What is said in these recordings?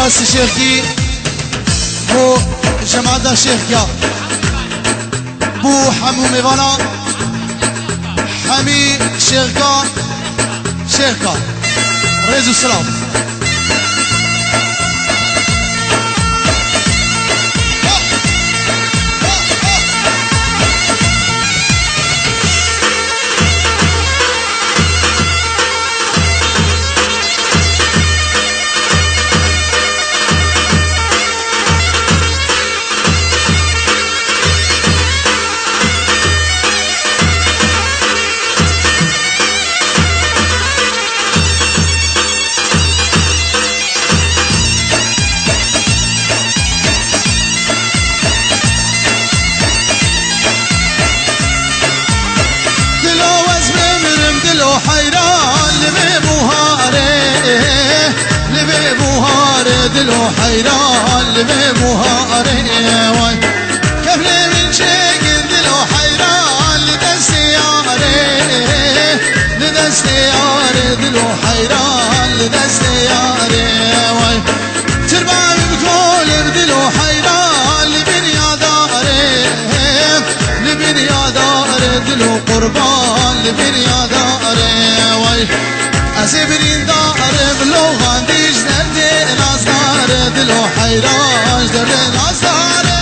راس شيخي بو جماعة شيخيا بو حمو ميوانا حمي شيخكا ريزو السلام دلو حيران لبيبوهاري واي كفلي من شكل دلو حيران لدستياري دلو حيران لدستياري واي تربع بكل بدلو حيران لبنياداري دلو قربان لبنياداري واي أسيبرين داري بلوغان ديش دردي دلو حيران درد نازاره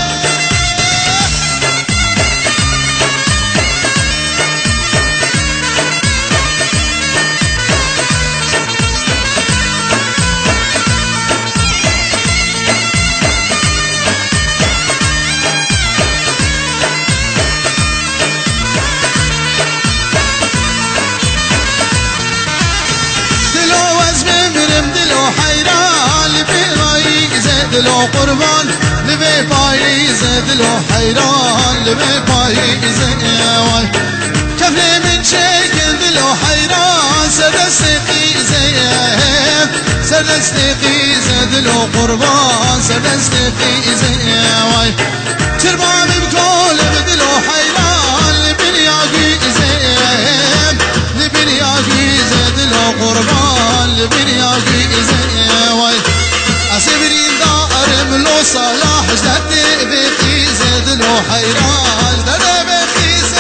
دلو وزمي مرم دلو حيران دلو قربان لبي بايز دلو حيران لبي بايز واي كفلي من شكل دلو حيران سدستقيز دلو قربان سدستقيز واي تربع بكل بدلو حيران لبنياقيز دلو قربان لبنياقيز واي أسيبرين لو صلاح جدي بقيز دلو حيران جدي بقيز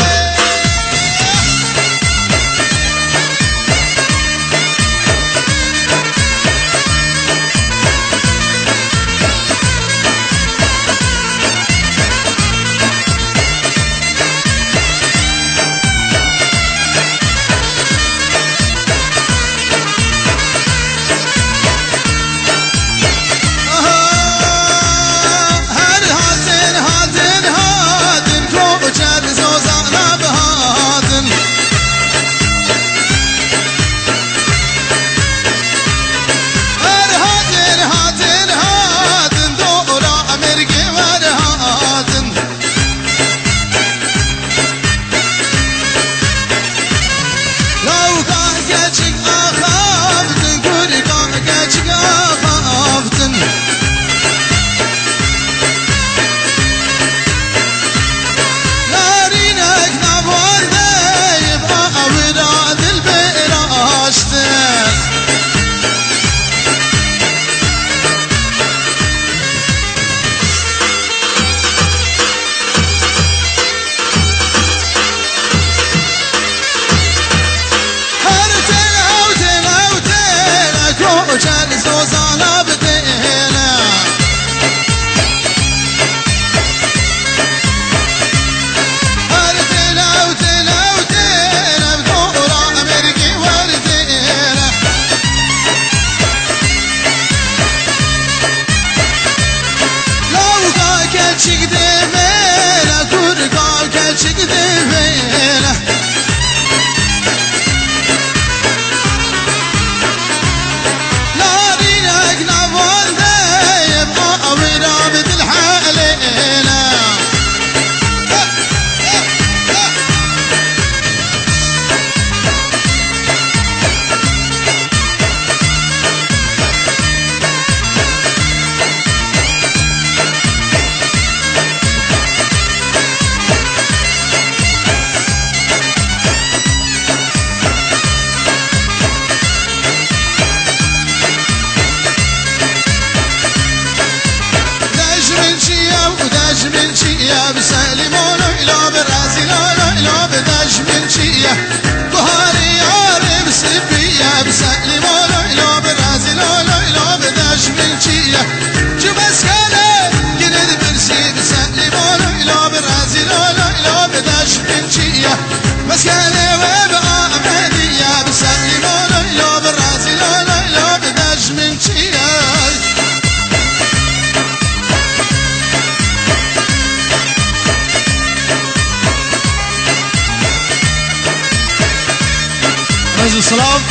رزق السلام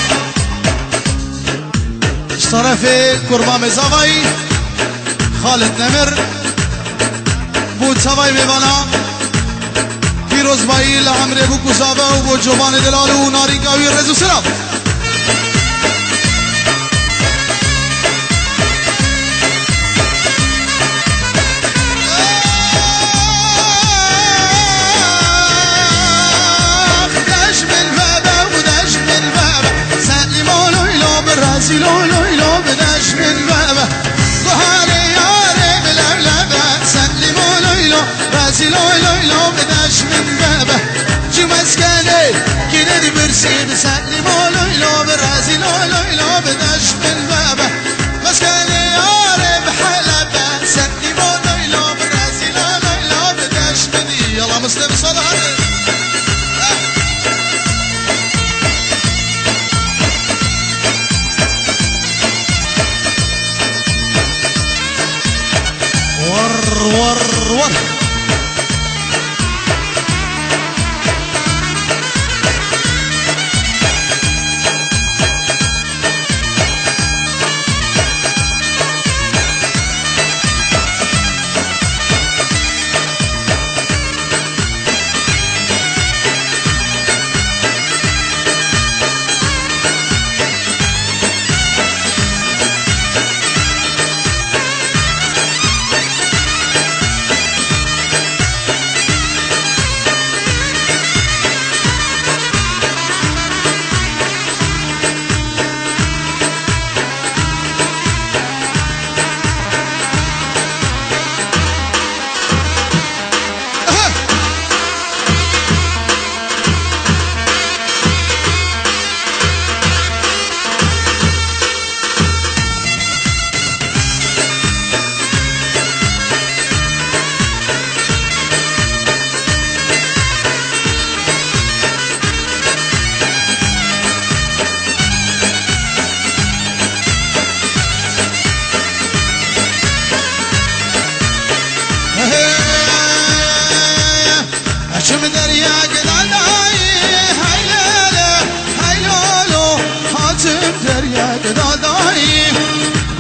اشترفي قربان مزاوي خالد نمر بود سوای میوانا پیروز بایی لعمره بو کزابه و بو جوان دلالو و نارینگاوی رزق السلام لو لو لو بداش من بابه ظهري ياري بلبلبه سلموا لو لو راسي لو لو لو بداش من بابه جو مسكني كند برسي بسلموا لو لو براسي لو لو لو بداش من بابه مسكني ياري بحلبه سلموا لو لو براسي لو لو لو بداش من يلا مسلم صلاه ور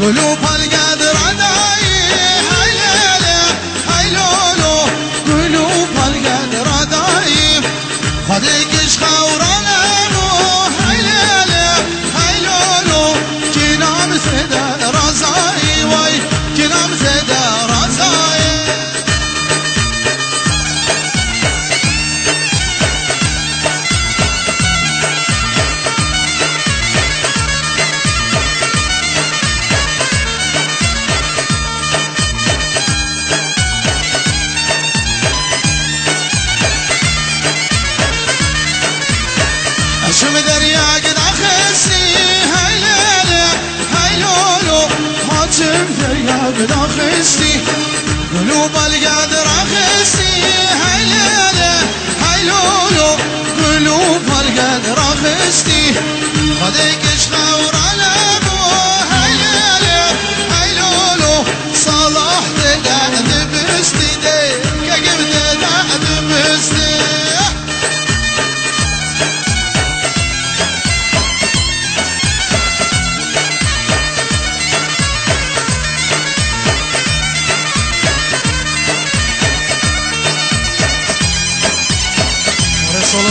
قلوب القدر عداي هاي ليلة هاي لولو قلوب القدر عداي خديك شخورنا مو هاي ليلة هاي لولو كنا مسدا رزاي واي كنا مسدا رزاي شم دريا قد اخسي هاي ليلة هاي لولو حاتم دريا قد اخسي قلوب القدر اخسي هاي ليلة هاي لولو قلوب القدر اخسي خديك شخور على ابو هاي ليلة هاي لولو صلاح دا دبستي ديك قبل دا دبستي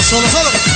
صلو